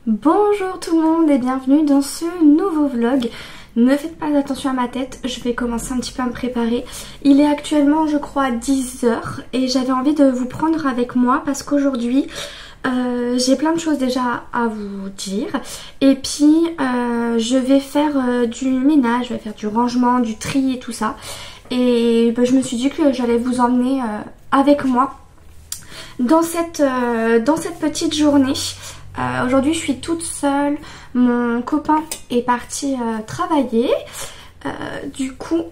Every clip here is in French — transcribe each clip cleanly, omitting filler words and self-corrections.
Bonjour tout le monde et bienvenue dans ce nouveau vlog. Ne faites pas attention à ma tête, je vais commencer un petit peu à me préparer. Il est actuellement je crois 10 h et j'avais envie de vous prendre avec moi parce qu'aujourd'hui j'ai plein de choses déjà à vous dire. Et puis je vais faire du ménage, je vais faire du rangement, du tri et tout ça. Et je me suis dit que j'allais vous emmener avec moi dans cette petite journée. Aujourd'hui je suis toute seule, mon copain est parti travailler, du coup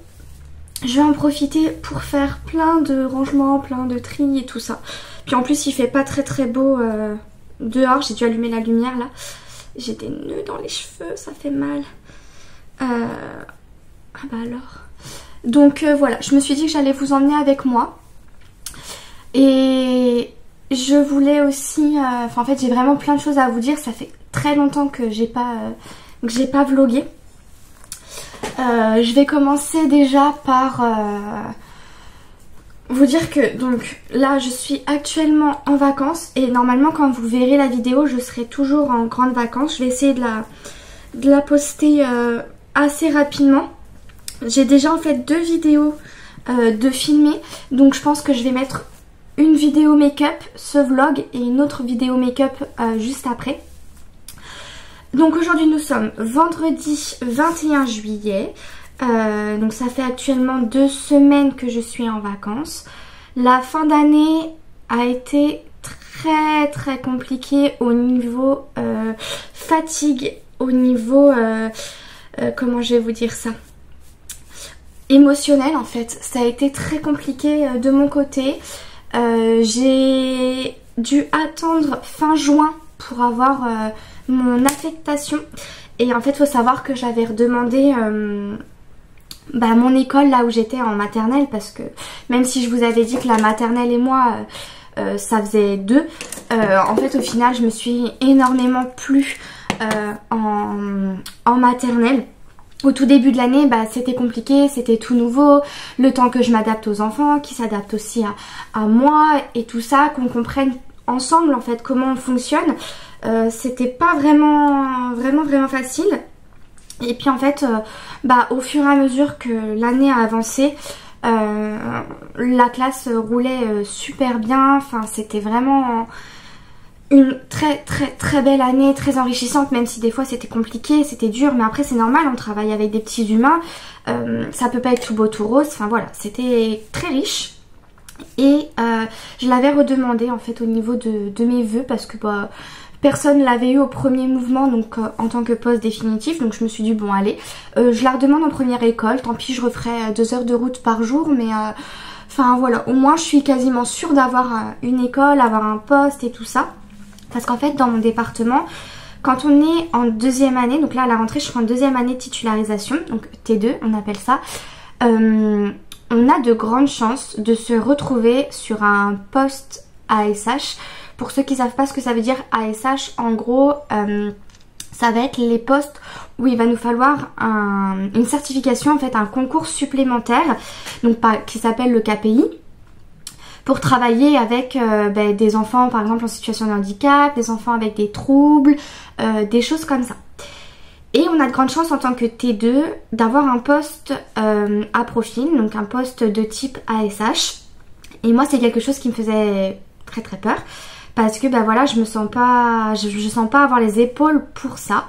je vais en profiter pour faire plein de rangements, plein de tri et tout ça. Puis en plus il fait pas très beau dehors, j'ai dû allumer la lumière là, j'ai des nœuds dans les cheveux, ça fait mal. Ah bah alors. Donc voilà, je me suis dit que j'allais vous emmener avec moi. Et je voulais aussi, en fait j'ai vraiment plein de choses à vous dire, ça fait très longtemps que j'ai pas vlogué. Je vais commencer déjà par vous dire que donc là je suis actuellement en vacances et normalement quand vous verrez la vidéo je serai toujours en grande vacances. Je vais essayer de la poster assez rapidement. J'ai déjà en fait 2 vidéos de filmer, donc je pense que je vais mettre une vidéo make-up, ce vlog, et une autre vidéo make-up juste après. Donc aujourd'hui nous sommes vendredi 21 juillet. Donc ça fait actuellement 2 semaines que je suis en vacances. La fin d'année a été très compliquée au niveau fatigue, au niveau comment je vais vous dire ça, émotionnel en fait. Ça a été très compliqué de mon côté. J'ai dû attendre fin juin pour avoir mon affectation. Et en fait il faut savoir que j'avais redemandé mon école là où j'étais en maternelle, parce que même si je vous avais dit que la maternelle et moi ça faisait 2, en fait au final je me suis énormément plu en maternelle. Au tout début de l'année, c'était compliqué, c'était tout nouveau, le temps que je m'adapte aux enfants, qui s'adaptent aussi à moi et tout ça, qu'on comprenne ensemble en fait comment on fonctionne. C'était pas vraiment facile. Et puis en fait, au fur et à mesure que l'année a avancé, la classe roulait super bien. Enfin, c'était vraiment une très belle année, très enrichissante, même si des fois c'était compliqué, c'était dur, mais après c'est normal, on travaille avec des petits humains, ça peut pas être tout beau tout rose, enfin voilà, c'était très riche. Et je l'avais redemandé en fait au niveau de mes vœux, parce que personne l'avait eu au premier mouvement, donc en tant que poste définitif, donc je me suis dit bon allez, je la redemande en première école, tant pis je referai 2 heures de route par jour, mais enfin voilà, au moins je suis quasiment sûre d'avoir une école, avoir un poste et tout ça. Parce qu'en fait dans mon département, quand on est en 2e année, donc là à la rentrée je serai en 2e année de titularisation, donc T2 on appelle ça, on a de grandes chances de se retrouver sur un poste ASH. Pour ceux qui ne savent pas ce que ça veut dire ASH, en gros ça va être les postes où il va nous falloir une certification, en fait un concours supplémentaire, donc qui s'appelle le KPI, pour travailler avec des enfants par exemple en situation de handicap, des enfants avec des troubles, des choses comme ça. Et on a de grandes chances en tant que T2 d'avoir un poste à profil, donc un poste de type ASH. Et moi c'est quelque chose qui me faisait très peur, parce que voilà, je sens pas avoir les épaules pour ça.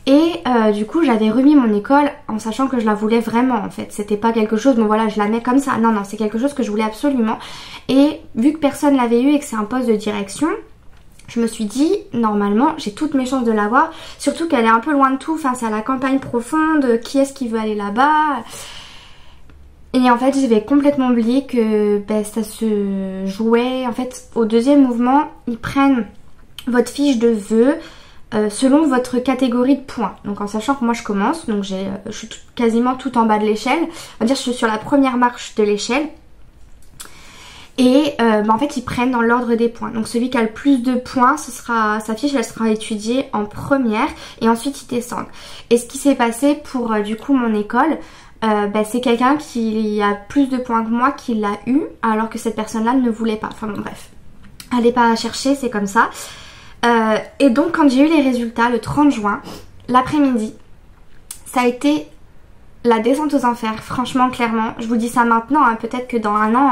Et du coup j'avais remis mon école en sachant que je la voulais vraiment en fait. C'était pas quelque chose, bon voilà je la mets comme ça, non c'est quelque chose que je voulais absolument. Et vu que personne l'avait eu et que c'est un poste de direction, je me suis dit normalement j'ai toutes mes chances de l'avoir. Surtout qu'elle est un peu loin de tout, enfin c'est à la campagne profonde, qui est-ce qui veut aller là-bas? Et en fait j'avais complètement oublié que ça se jouait, en fait au 2e mouvement ils prennent votre fiche de vœux selon votre catégorie de points. Donc en sachant que moi je commence, donc je suis quasiment tout en bas de l'échelle, on va dire que je suis sur la première marche de l'échelle. Et en fait ils prennent dans l'ordre des points. Donc celui qui a le plus de points, sa fiche elle sera étudiée en première et ensuite ils descendent. Et ce qui s'est passé pour du coup mon école, c'est quelqu'un qui a plus de points que moi qui l'a eu, alors que cette personne là ne voulait pas. Enfin bon bref, allez pas chercher, c'est comme ça. Et donc quand j'ai eu les résultats le 30 juin, l'après-midi, ça a été la descente aux enfers, franchement, clairement. Je vous dis ça maintenant, hein, peut-être que dans un an,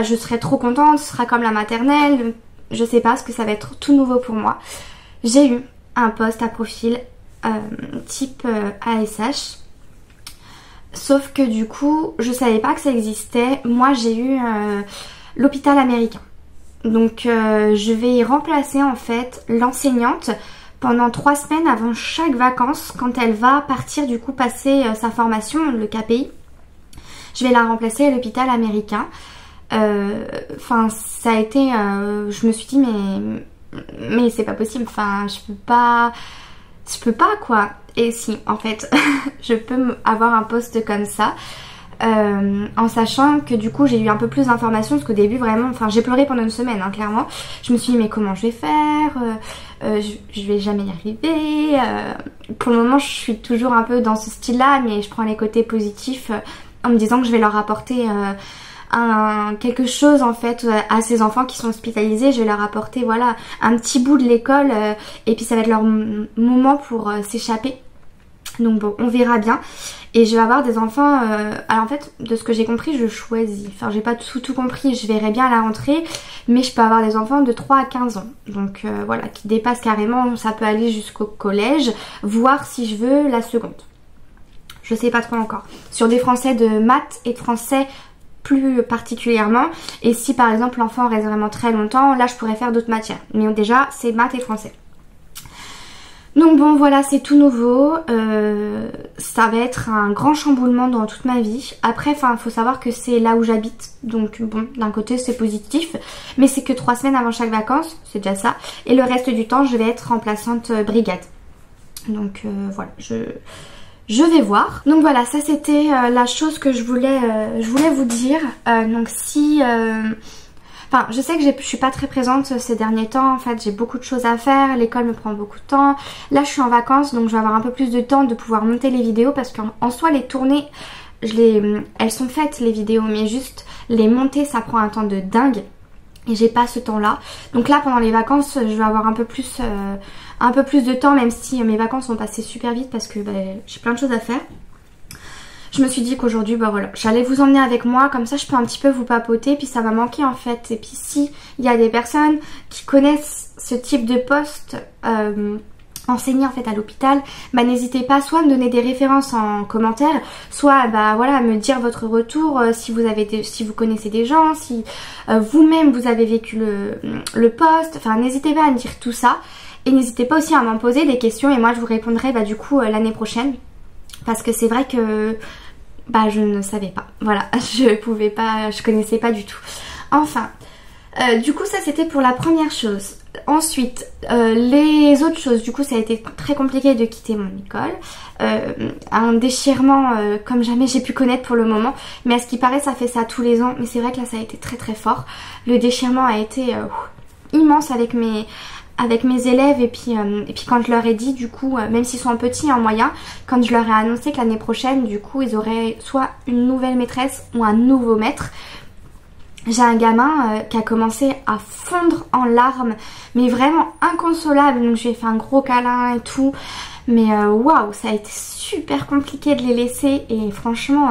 je serai trop contente, ce sera comme la maternelle, je sais pas, parce que ça va être tout nouveau pour moi. J'ai eu un poste à profil type ASH, sauf que du coup, je savais pas que ça existait. Moi, j'ai eu l'hôpital américain. Donc je vais y remplacer en fait l'enseignante pendant 3 semaines avant chaque vacances quand elle va partir du coup passer sa formation, le KPI. Je vais la remplacer à l'hôpital américain. Enfin ça a été... je me suis dit mais c'est pas possible, enfin je peux pas quoi. Et si en fait je peux avoir un poste comme ça. En sachant que du coup j'ai eu un peu plus d'informations parce qu'au début vraiment, enfin j'ai pleuré pendant une semaine hein, clairement. Je me suis dit mais comment je vais faire, je vais jamais y arriver. Pour le moment je suis toujours un peu dans ce style là, mais je prends les côtés positifs en me disant que je vais leur apporter quelque chose en fait à ces enfants qui sont hospitalisés. Je vais leur apporter voilà un petit bout de l'école et puis ça va être leur moment pour s'échapper. Donc bon, on verra bien. Et je vais avoir des enfants... alors en fait, de ce que j'ai compris, je choisis. Enfin, j'ai pas tout compris, je verrai bien à la rentrée. Mais je peux avoir des enfants de 3 à 15 ans. Donc voilà, qui dépassent carrément, ça peut aller jusqu'au collège. Voir si je veux la seconde. Je sais pas trop encore. Sur des français de maths et de français plus particulièrement. Et si par exemple l'enfant reste vraiment très longtemps, là je pourrais faire d'autres matières. Mais déjà, c'est maths et français. Donc bon voilà, c'est tout nouveau, ça va être un grand chamboulement dans toute ma vie. Après, enfin, faut savoir que c'est là où j'habite, donc bon, d'un côté c'est positif, mais c'est que 3 semaines avant chaque vacances, c'est déjà ça. Et le reste du temps, je vais être remplaçante brigade. Donc voilà, je vais voir. Donc voilà, ça c'était la chose que je voulais vous dire. Donc si... Enfin, je sais que je suis pas très présente ces derniers temps, en fait j'ai beaucoup de choses à faire, l'école me prend beaucoup de temps. Là je suis en vacances donc je vais avoir un peu plus de temps de pouvoir monter les vidéos parce qu'en soi les tournées, elles sont faites les vidéos, mais juste les monter ça prend un temps de dingue et j'ai pas ce temps là. Donc là pendant les vacances je vais avoir un peu plus de temps, même si mes vacances vont passer super vite parce que j'ai plein de choses à faire. Je me suis dit qu'aujourd'hui, voilà, j'allais vous emmener avec moi, comme ça je peux un petit peu vous papoter, puis ça m'a manqué en fait. Et puis si il y a des personnes qui connaissent ce type de poste, enseigner en fait à l'hôpital, n'hésitez pas soit à me donner des références en commentaire, soit voilà, à me dire votre retour, si vous connaissez des gens, si vous-même vous avez vécu le poste, enfin n'hésitez pas à me dire tout ça. Et n'hésitez pas aussi à m'en poser des questions et moi je vous répondrai du coup l'année prochaine. Parce que c'est vrai que je ne savais pas. Voilà, je connaissais pas du tout. Enfin, du coup ça c'était pour la première chose. Ensuite, les autres choses, du coup ça a été très compliqué de quitter mon école. Un déchirement comme jamais j'ai pu connaître pour le moment. Mais à ce qui paraît ça fait ça tous les ans. Mais c'est vrai que là ça a été très très fort. Le déchirement a été immense avec mes élèves et puis quand je leur ai dit du coup, même s'ils sont petits en moyen, quand je leur ai annoncé que l'année prochaine du coup ils auraient soit une nouvelle maîtresse ou un nouveau maître, j'ai un gamin qui a commencé à fondre en larmes, mais vraiment inconsolable. Donc je lui ai fait un gros câlin et tout, mais waouh, ça a été super compliqué de les laisser et franchement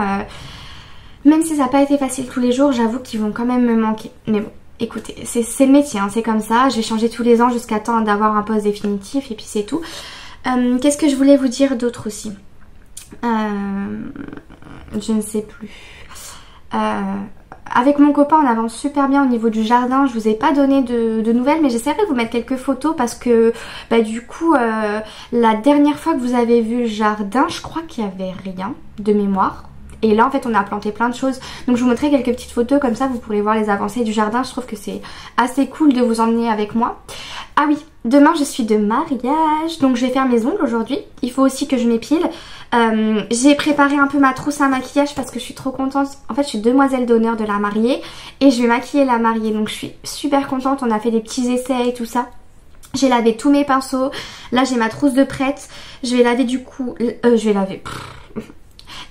même si ça n'a pas été facile tous les jours, j'avoue qu'ils vont quand même me manquer. Mais bon, écoutez, c'est le métier, hein, c'est comme ça. Je vais changer tous les ans jusqu'à temps d'avoir un poste définitif et puis c'est tout. Qu'est-ce que je voulais vous dire d'autre aussi? Je ne sais plus. Avec mon copain on avance super bien au niveau du jardin. Je vous ai pas donné de nouvelles, mais j'essaierai de vous mettre quelques photos parce que du coup la dernière fois que vous avez vu le jardin, je crois qu'il y avait rien de mémoire. Et là en fait on a planté plein de choses. Donc je vous montrerai quelques petites photos comme ça vous pourrez voir les avancées du jardin. Je trouve que c'est assez cool de vous emmener avec moi. Ah oui, demain je suis de mariage. Donc je vais faire mes ongles aujourd'hui. Il faut aussi que je m'épile. J'ai préparé un peu ma trousse à maquillage parce que je suis trop contente. En fait je suis demoiselle d'honneur de la mariée. Et je vais maquiller la mariée. Donc je suis super contente. On a fait des petits essais et tout ça. J'ai lavé tous mes pinceaux. Là j'ai ma trousse de prête. Je vais laver du coup...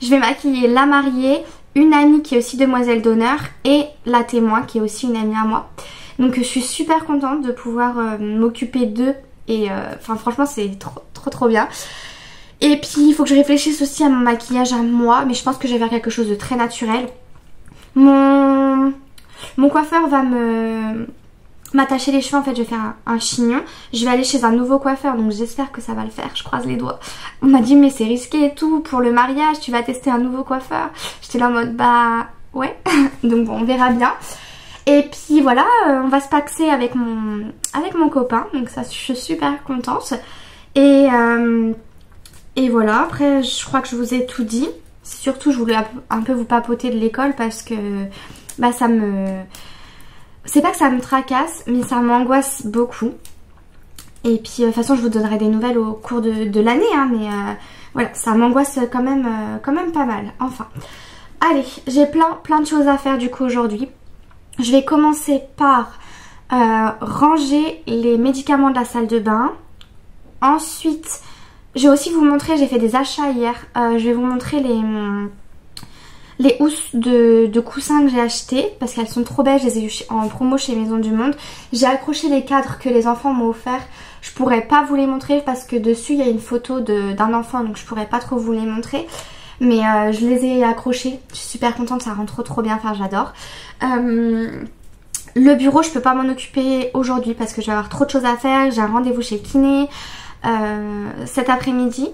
Je vais maquiller la mariée, une amie qui est aussi demoiselle d'honneur et la témoin qui est aussi une amie à moi. Donc je suis super contente de pouvoir m'occuper d'eux. Et enfin franchement c'est trop bien. Et puis il faut que je réfléchisse aussi à mon maquillage à moi. Mais je pense que je vais faire quelque chose de très naturel. Mon coiffeur va m'attacher les cheveux, en fait je vais faire un chignon. Je vais aller chez un nouveau coiffeur, donc j'espère que ça va le faire, je croise les doigts. On m'a dit mais c'est risqué et tout, pour le mariage tu vas tester un nouveau coiffeur. J'étais là en mode bah ouais, donc bon on verra bien. Et puis voilà, on va se paxer avec mon copain, donc ça je suis super contente. Et voilà, après je crois que je vous ai tout dit. Surtout je voulais un peu vous papoter de l'école parce que bah ça me... C'est pas que ça me tracasse, mais ça m'angoisse beaucoup. Et puis de toute façon je vous donnerai des nouvelles au cours de l'année, hein, mais voilà, ça m'angoisse quand même pas mal. Enfin, allez, j'ai plein de choses à faire du coup aujourd'hui. Je vais commencer par ranger les médicaments de la salle de bain. Ensuite, je vais aussi vous montrer, j'ai fait des achats hier. Je vais vous montrer les housses de coussins que j'ai achetées parce qu'elles sont trop belles, je les ai eues en promo chez Maison du Monde. J'ai accroché les cadres que les enfants m'ont offert. Je pourrais pas vous les montrer parce que dessus il y a une photo d'un enfant, donc je pourrais pas trop vous les montrer. Mais je les ai accrochés, je suis super contente, ça rend trop bien, enfin j'adore. Le bureau je peux pas m'en occuper aujourd'hui parce que je vais avoir trop de choses à faire. J'ai un rendez-vous chez le kiné cet après-midi,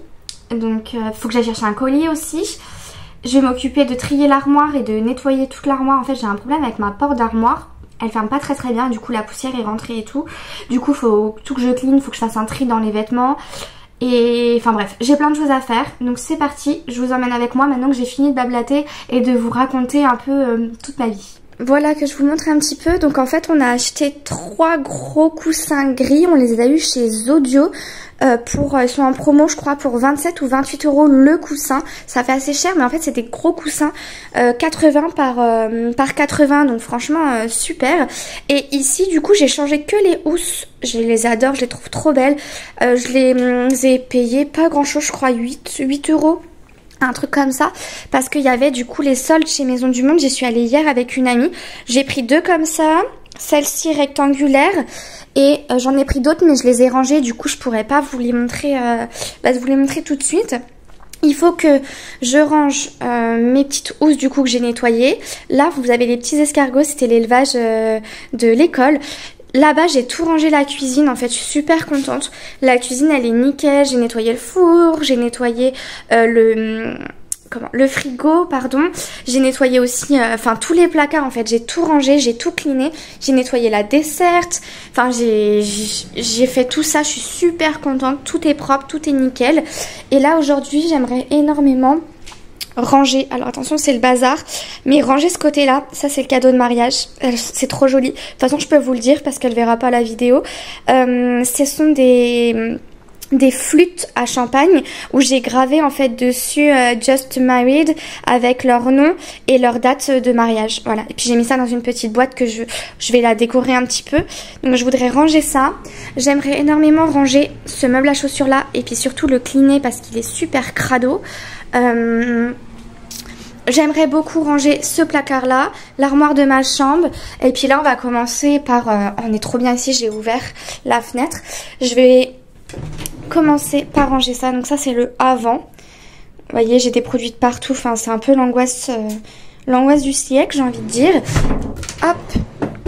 donc faut que j'aille chercher un colis aussi. Je vais m'occuper de trier l'armoire et de nettoyer toute l'armoire. En fait j'ai un problème avec ma porte d'armoire. Elle ferme pas très bien, du coup la poussière est rentrée et tout. Du coup faut tout que je clean, faut que je fasse un tri dans les vêtements. Et enfin bref, j'ai plein de choses à faire. Donc c'est parti, je vous emmène avec moi maintenant que j'ai fini de blablater et de vous raconter un peu toute ma vie. Voilà, que je vous montre un petit peu. Donc en fait on a acheté 3 gros coussins gris. On les a eu chez Zodio. Ils sont en promo je crois pour 27 ou 28 € le coussin. Ça fait assez cher mais en fait c'est des gros coussins 80 par 80, donc franchement super. Et ici du coup j'ai changé que les housses. Je les adore, je les trouve trop belles. Je les ai payées pas grand chose, je crois 8 €. Un truc comme ça, parce qu'il y avait du coup les soldes chez Maison du Monde. J'y suis allée hier avec une amie. J'ai pris 2 comme ça, celle-ci rectangulaire, et j'en ai pris d'autres mais je les ai rangées. Du coup je pourrais pas vous les montrer, tout de suite. Il faut que je range mes petites housses du coup que j'ai nettoyées. Là vous avez les petits escargots, c'était l'élevage de l'école. Là-bas j'ai tout rangé, la cuisine, en fait je suis super contente. La cuisine elle est nickel, j'ai nettoyé le four, j'ai nettoyé le frigo, pardon. J'ai nettoyé aussi tous les placards en fait, j'ai tout rangé, j'ai tout cleané. J'ai nettoyé la desserte, enfin j'ai fait tout ça, je suis super contente. Tout est propre, tout est nickel. Et là aujourd'hui j'aimerais énormément ranger, alors attention c'est le bazar, mais ranger ce côté là, ça c'est le cadeau de mariage, c'est trop joli. De toute façon je peux vous le dire parce qu'elle verra pas la vidéo. Ce sont des flûtes à champagne où j'ai gravé en fait dessus Just Married avec leur nom et leur date de mariage. Voilà, et puis j'ai mis ça dans une petite boîte que je vais la décorer un petit peu. Donc je voudrais ranger ça. J'aimerais énormément ranger ce meuble à chaussures là et puis surtout le cleaner parce qu'il est super crado. J'aimerais beaucoup ranger ce placard là, l'armoire de ma chambre. Et puis là on va commencer par... on est trop bien ici, j'ai ouvert la fenêtre. Je vais commencer par ranger ça. Donc ça c'est le avant. Vous voyez j'ai des produits de partout. Enfin c'est un peu l'angoisse du siècle j'ai envie de dire. Hop.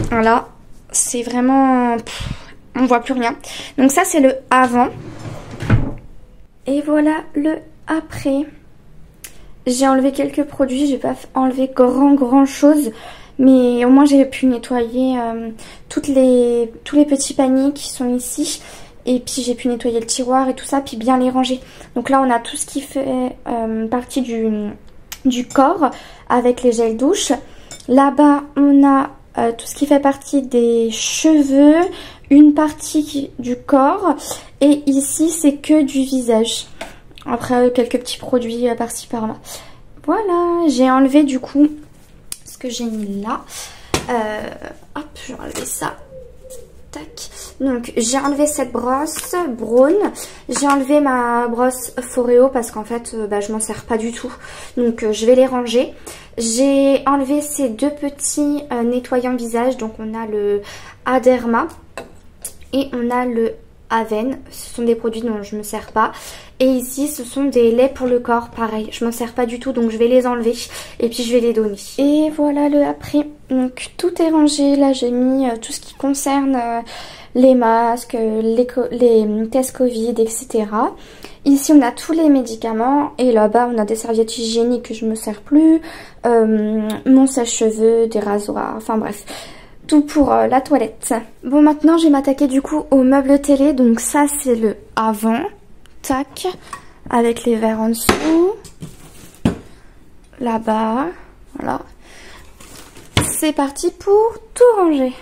Voilà. C'est vraiment... on voit plus rien. Donc ça c'est le avant. Et voilà le après. J'ai enlevé quelques produits, j'ai pas enlevé grand chose, mais au moins j'ai pu nettoyer tous les petits paniers qui sont ici. Et puis j'ai pu nettoyer le tiroir et tout ça, puis bien les ranger. Donc là on a tout ce qui fait partie du corps avec les gels douche. Là-bas on a tout ce qui fait partie des cheveux, une partie du corps. Et ici c'est que du visage. Après quelques petits produits par-ci par-là. Voilà, j'ai enlevé du coup ce que j'ai mis là. Hop, je vais enlever ça. Tac. Donc j'ai enlevé cette brosse Brown, j'ai enlevé ma brosse Foreo parce qu'en fait je m'en sers pas du tout. Donc je vais les ranger. J'ai enlevé ces deux petits nettoyants visage. Donc on a le Aderma et on a le Aven. Ce sont des produits dont je me sers pas. Et ici ce sont des laits pour le corps, pareil, je m'en sers pas du tout, donc je vais les enlever et puis je vais les donner. Et voilà le après, donc tout est rangé, là j'ai mis tout ce qui concerne les masques, les tests Covid, etc. Ici on a tous les médicaments et là-bas on a des serviettes hygiéniques que je me sers plus, mon sèche-cheveux, des rasoirs, enfin bref. Tout pour la toilette. Bon, maintenant je vais m'attaquer du coup au meuble télé, donc ça c'est le avant. Tac, avec les verres en dessous, là-bas, voilà. C'est parti pour tout ranger.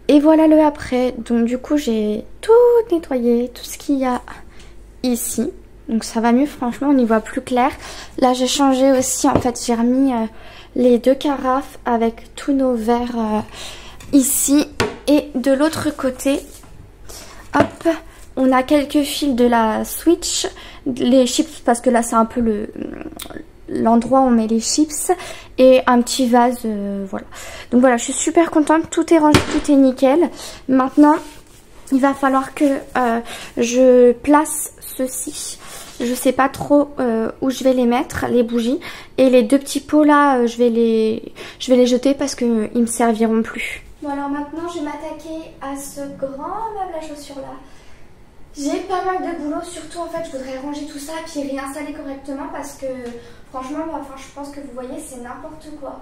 Et voilà le après, donc du coup j'ai tout nettoyé, tout ce qu'il y a ici, donc ça va mieux, franchement on y voit plus clair. Là j'ai changé aussi, en fait j'ai remis les deux carafes avec tous nos verres ici, et de l'autre côté, hop, on a quelques fils de la Switch, les chips parce que là c'est un peu l'endroit où on met les chips, et un petit vase, voilà. Donc voilà, je suis super contente, tout est rangé, tout est nickel. Maintenant, il va falloir que je place ceci. Je sais pas trop où je vais les mettre, les bougies. Et les deux petits pots là, je vais les jeter parce qu'ils me serviront plus. Bon alors maintenant, je vais m'attaquer à ce grand meuble à chaussures là. J'ai pas mal de boulot, surtout en fait je voudrais ranger tout ça et puis réinstaller correctement parce que franchement, je pense que vous voyez c'est n'importe quoi.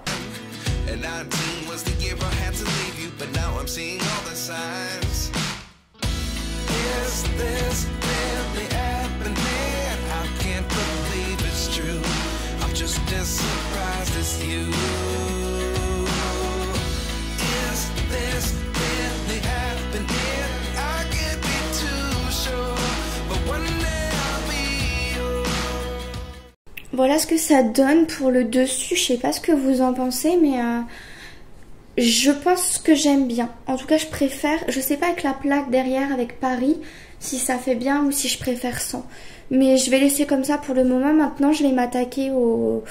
Voilà ce que ça donne pour le dessus, je sais pas ce que vous en pensez, mais je pense que j'aime bien. En tout cas je préfère, je sais pas avec la plaque derrière avec Paris, si ça fait bien ou si je préfère sans. Mais je vais laisser comme ça pour le moment, maintenant je vais m'attaquer aux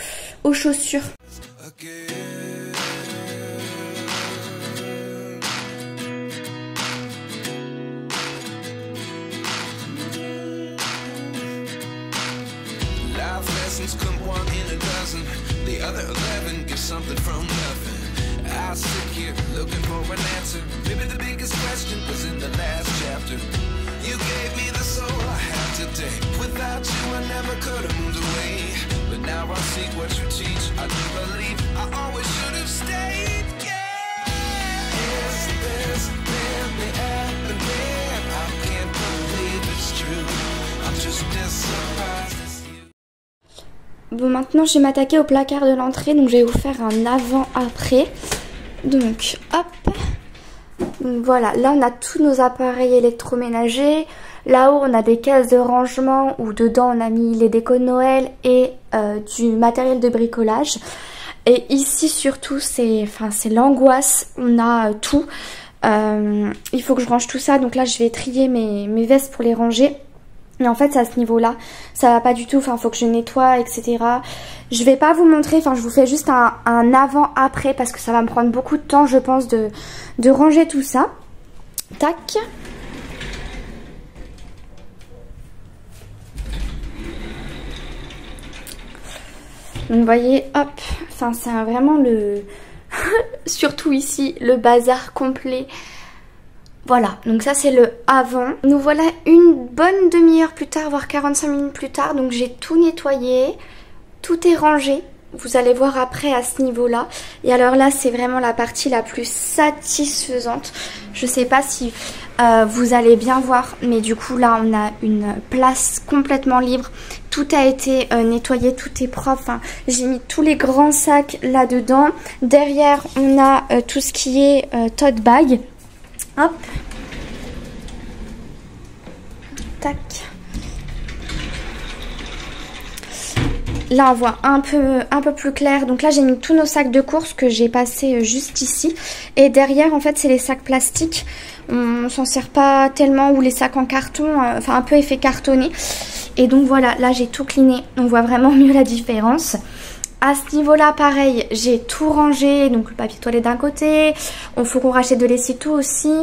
chaussures. Come one in a dozen, the other 11 get something from nothing. I sit here looking for an answer. Maybe the biggest question was in the last chapter. You gave me the soul I have today. Without you I never could have moved away. But now I see what you teach. I do believe I always should have stayed. Yeah. Is this really happening? I can't believe it's true. I'm just as surprised. Bon, maintenant je vais m'attaquer au placard de l'entrée, donc je vais vous faire un avant-après. Donc hop, donc voilà, là on a tous nos appareils électroménagers. Là-haut on a des caisses de rangement où dedans on a mis les décos de Noël et du matériel de bricolage. Et ici surtout c'est l'angoisse, on a tout. Il faut que je range tout ça, donc là je vais trier mes vestes pour les ranger. Mais en fait, à ce niveau-là, ça va pas du tout. Enfin, faut que je nettoie, etc. Je vais pas vous montrer. Enfin, je vous fais juste un avant-après parce que ça va me prendre beaucoup de temps, je pense, de ranger tout ça. Tac. Donc, vous voyez, hop. Enfin, c'est vraiment surtout ici, le bazar complet. Voilà, donc ça c'est le avant. Nous voilà une bonne demi-heure plus tard, voire 45 minutes plus tard. Donc j'ai tout nettoyé, tout est rangé. Vous allez voir après à ce niveau-là. Et alors là, c'est vraiment la partie la plus satisfaisante. Je sais pas si vous allez bien voir, mais du coup là on a une place complètement libre. Tout a été nettoyé, tout est propre. Enfin, j'ai mis tous les grands sacs là-dedans. Derrière on a tout ce qui est tote bag. Hop. Tac. Là on voit un peu plus clair. Donc là j'ai mis tous nos sacs de course que j'ai passé juste ici. Et derrière en fait c'est les sacs plastiques. On s'en sert pas tellement, ou les sacs en carton, enfin un peu effet cartonné. Et donc voilà, là j'ai tout cleané. On voit vraiment mieux la différence. À ce niveau-là, pareil, j'ai tout rangé. Donc le papier toilette d'un côté, on faut qu'on rachète de lessive aussi,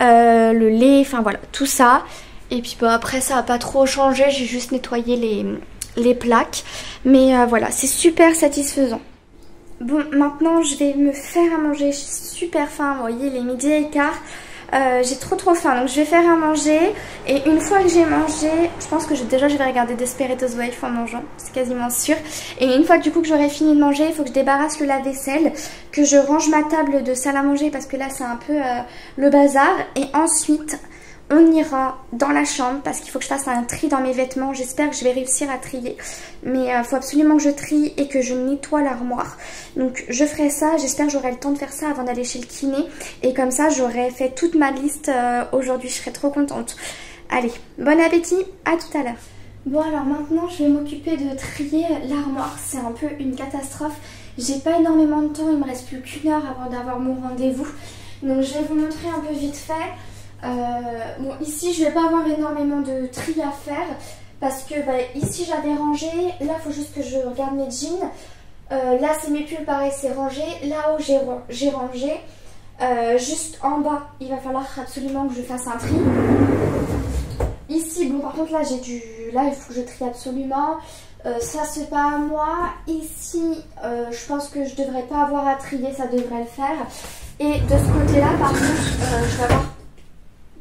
le lait, enfin voilà, tout ça. Et puis bah, après ça n'a pas trop changé, j'ai juste nettoyé les plaques. Mais voilà, c'est super satisfaisant. Bon, maintenant je vais me faire à manger, j'ai super faim, vous voyez, il est 12h15. J'ai trop faim, donc je vais faire à manger. Et une fois que j'ai mangé, je pense que déjà je vais regarder Desperate Housewives en mangeant, c'est quasiment sûr. Et une fois que j'aurai fini de manger, il faut que je débarrasse le lave-vaisselle, que je range ma table de salle à manger parce que là c'est un peu le bazar. Et ensuite on ira dans la chambre parce qu'il faut que je fasse un tri dans mes vêtements. J'espère que je vais réussir à trier. Mais il faut absolument que je trie et que je nettoie l'armoire. Donc je ferai ça. J'espère que j'aurai le temps de faire ça avant d'aller chez le kiné. Et comme ça j'aurai fait toute ma liste aujourd'hui. Je serai trop contente. Allez, bon appétit. À tout à l'heure. Bon alors maintenant je vais m'occuper de trier l'armoire. C'est un peu une catastrophe. J'ai pas énormément de temps. Il me reste plus qu'1 heure avant d'avoir mon rendez-vous. Donc je vais vous montrer un peu vite fait. Bon, ici je vais pas avoir énormément de tri à faire parce que bah, ici j'avais rangé. Là il faut juste que je regarde mes jeans. Là c'est mes pulls, pareil c'est rangé. Là-haut j'ai rangé. Juste en bas il va falloir absolument que je fasse un tri. Ici bon par contre là là il faut que je trie absolument. Ça c'est pas à moi. Ici je pense que je devrais pas avoir à trier, ça devrait le faire. Et de ce côté là par contre je vais avoir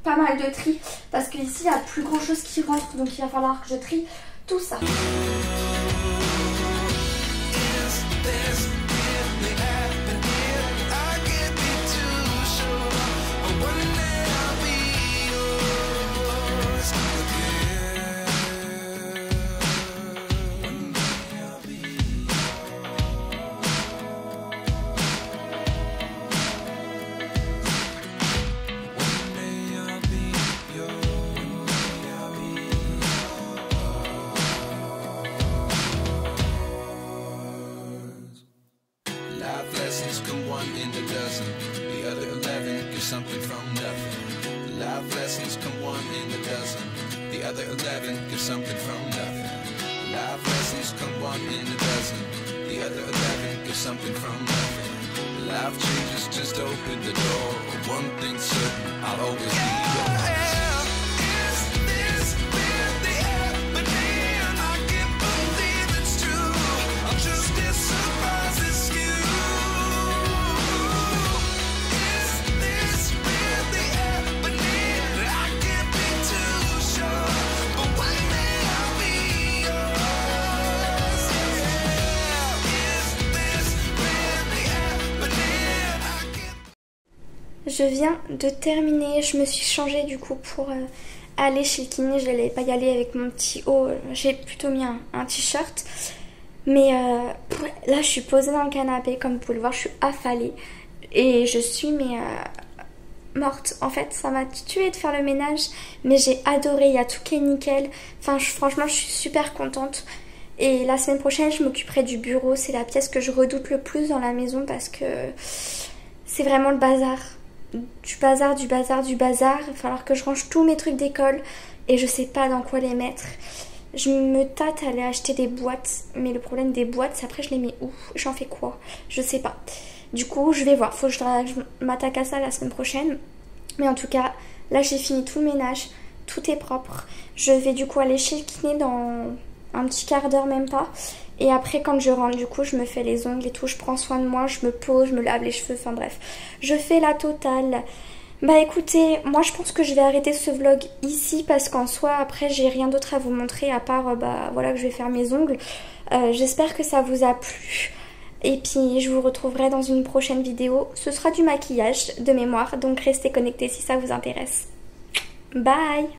pas mal de tri parce qu'ici il n'y a plus grand chose qui rentre, donc il va falloir que je trie tout ça. Something from nothing. Life lessons come 1 in a dozen. The other 11 give something from nothing. Life lessons come 1 in a dozen. The other 11 give something from nothing. Life changes just open the door. One thing's certain, I'll always be yours. Je viens de terminer, je me suis changée du coup pour aller chez le kiné. Je n'allais pas y aller avec mon petit haut, j'ai plutôt mis un t-shirt. Mais là je suis posée dans le canapé, comme vous pouvez le voir, je suis affalée. Et je suis morte. En fait ça m'a tuée de faire le ménage, mais j'ai adoré, il y a tout qui est nickel. Enfin franchement je suis super contente. Et la semaine prochaine je m'occuperai du bureau, c'est la pièce que je redoute le plus dans la maison parce que c'est vraiment le bazar. Du bazar. Il va falloir que je range tous mes trucs d'école et je sais pas dans quoi les mettre. Je me tâte à aller acheter des boîtes, mais le problème des boîtes c'est après je les mets où, j'en fais quoi, je sais pas. Du coup je vais voir, faut que je m'attaque à ça la semaine prochaine. Mais en tout cas là j'ai fini tout le ménage, tout est propre. Je vais du coup aller chez le kiné dans un petit quart d'heure, même pas. Et après quand je rentre du coup je me fais les ongles et tout, je prends soin de moi, je me pose, je me lave les cheveux, enfin bref. Je fais la totale. Bah écoutez, moi je pense que je vais arrêter ce vlog ici parce qu'en soi après j'ai rien d'autre à vous montrer à part bah voilà que je vais faire mes ongles. J'espère que ça vous a plu. Et puis je vous retrouverai dans une prochaine vidéo. Ce sera du maquillage de mémoire, donc restez connectés si ça vous intéresse. Bye.